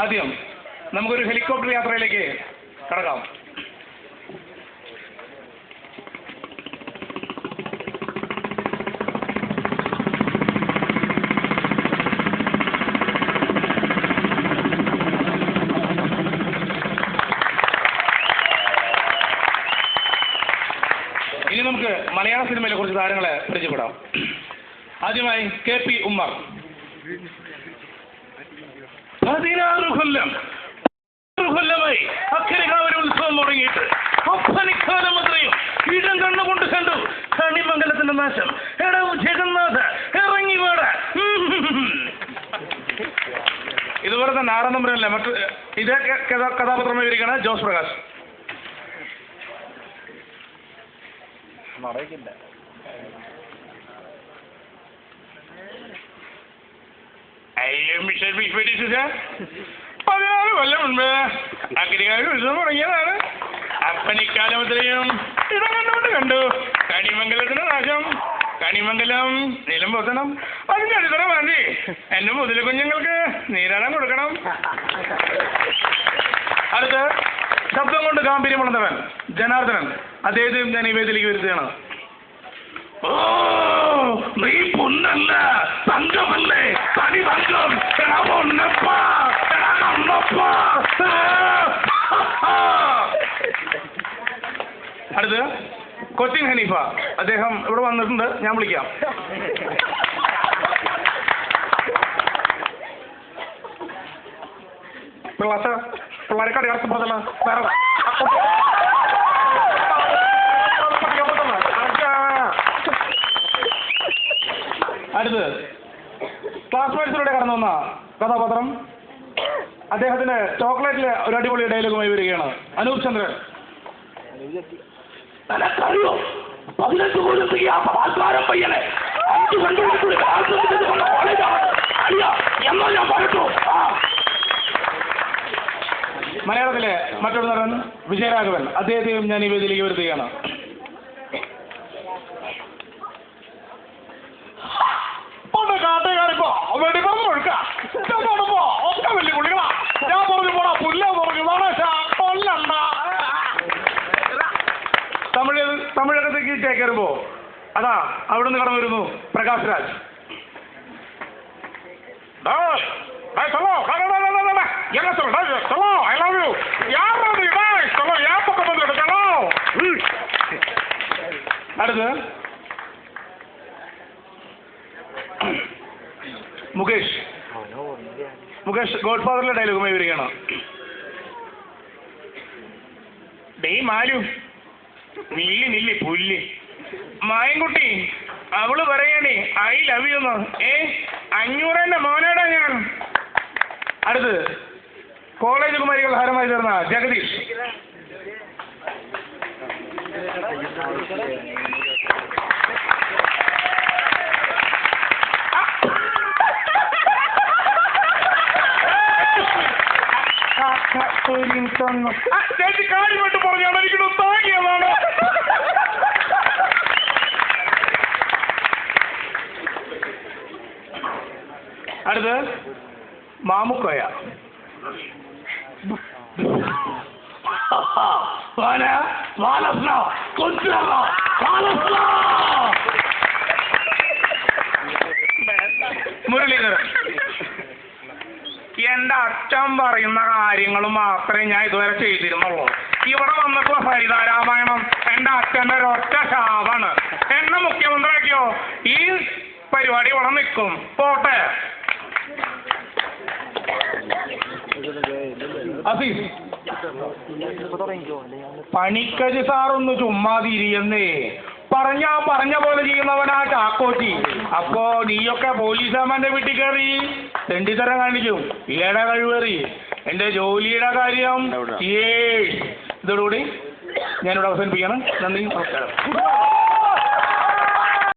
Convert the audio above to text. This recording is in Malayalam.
ആദ്യം നമുക്കൊരു ഹെലികോപ്റ്റർ യാത്രയിലേക്ക് കടക്കാം. ഇനി നമുക്ക് മലയാള സിനിമയിലെ കുറച്ച് താരങ്ങളെ പരിചയപ്പെടാം. ആദ്യമായി KP ഉമ്മർ. 16 കൊല്ലമായി അക്കരകാവരി ഉത്സവം തുടങ്ങിയിട്ട് ഒപ്പനിക്കാലം അത്രയും ഇടം കണ്ണുകൊണ്ട് കണ്ടു കണിമംഗലത്തിന്റെ നാശം. എടവ് ജഗന്നാഥ ഇറങ്ങി വേട. ഇതുപോലെ തന്നെ 6 നമ്പറല്ലേ മറ്റു ഇതേ കഥാപാത്രം വിവരിക്കുകയാണ് ജോസ് പ്രകാശ്. മിസ്റ്റർ 16 കൊല്ലം മുൻപ് അഗ്രികാരി ഉത്സവം തുടങ്ങിയതാണ്. അപ്പനിക്കാലം അത്രയും ഇടം കണ്ടുകൊണ്ട് കണ്ടു കണിമംഗലത്തിന്റെ നാശം. കണിമംഗലം നിലം പൊത്തണം. അതിന്റെ അടിത്തറ വേണ്ടി എന്റെ മുതൽ കുഞ്ഞുങ്ങൾക്ക് നീരാടാൻ കൊടുക്കണം. അടുത്ത് ശബ്ദം കൊണ്ട് ഗാംഭീര്യമുള്ളവൻ ജനാർദ്ദനൻ. അദ്ദേഹത്തെയും ഞാൻ ഈ വേദിയിലേക്ക് വരുത്തുകയാണ്. ഓ നീ പൊന്നല്ല തങ്കമല്ലേ തനി തങ്കം. അടുത്ത് കൊച്ചിൻ ഹനീഫ. അദ്ദേഹം ഇവിടെ വന്നിട്ടുണ്ട്, ഞാൻ വിളിക്കാം. പിള്ളേരെ കടികാർത്ത് പറഞ്ഞല്ല വേറെ അടുത്ത് ക്ലാസ്മേറ്റ്സിലൂടെ കടന്നു വന്ന കഥാപാത്രം. അദ്ദേഹത്തിന് ചോക്ലേറ്റിലെ ഒരു അടിപൊളി ഡയലോഗുമായി വരികയാണ് അനൂപ് ചന്ദ്രൻ. 15 പോലും ചെയ്യാത്ത ആൾക്കാരെ പയ്യനെ 5 കണ്ടുപിടിക്കൂടെ എന്നോ ഞാൻ പറഞ്ഞു. മലയാളത്തിലെ മറ്റൊരു നടൻ വിജയരാഘവൻ. അദ്ദേഹത്തെയും ഞാൻ ഈ വേദിയിലേക്ക് വരുത്തുകയാണ്. കാട്ടുകാരിപ്പോ വെടിമരുന്ന് ഒഴുക്ക ഒക്കെ വലിയ കുളികളാ. ഞാൻ പറഞ്ഞു പോടാ പുല്ല പറഞ്ഞു കൊല്ലണ്ട. തമിഴകത്തേക്ക് ചേക്കേറുമ്പോ അതാ അവിടുന്ന് കടന്നു വരുന്നു പ്രകാശ് രാജ്. അടുത്ത് മുകേഷ് ഗോഡ് ഫാദറിലെ ഡയലോഗുമായി വരികയാണ്. ഡേ മാലു നില്ല് പുല്ല് മായൻകുട്ടി അവള് പറയണേ ഐ ലവ് യു എന്ന്. 500 മോനാടാ ഞാൻ. അടുത്ത് കോളേജ് കുമാരികൾ ഹരമായി ചേർന്ന ജഗദീഷ്. ചേച്ചി കാര്യമായിട്ട് പറഞ്ഞാണ് എനിക്കിത് താങ്ങിയതാണ്. അടുത്ത് മാമുക്കോയ. മുരളീധരൻ. എന്റെ അച്ഛൻ പറയുന്ന കാര്യങ്ങൾ മാത്രമേ ഞാൻ ഇതുവരെ ചെയ്തിരുന്നുള്ളൂ. ഇവിടെ വന്നപ്പോൾ ഹരിതാരാമായണം എന്റെ അച്ഛൻ്റെ ഒരൊറ്റ ശാപാണ്. എന്നെ മുഖ്യമന്ത്രിയാക്കിയോ ഈ പരിപാടി ഇവിടെ നിൽക്കും. പോട്ടെ. അസീസ്. പണിക്കര് സാറൊന്ന് ചുമ്മാതിരിയെന്നേ പറഞ്ഞ പോലെ ചെയ്യുന്നവനാ ചാക്കോച്ചി. അപ്പോ നീയൊക്കെ പോലീസമ്മന്റെ വീട്ടിൽ കയറി തെണ്ടിത്തരം കാണിക്കും. ഈയുടെ കഴിവേറി എന്റെ ജോലിയുടെ കാര്യം ഇതോടുകൂടി ഞാനിവിടെ അവസാനിപ്പിക്കുകയാണ്. നന്ദി, നമസ്കാരം.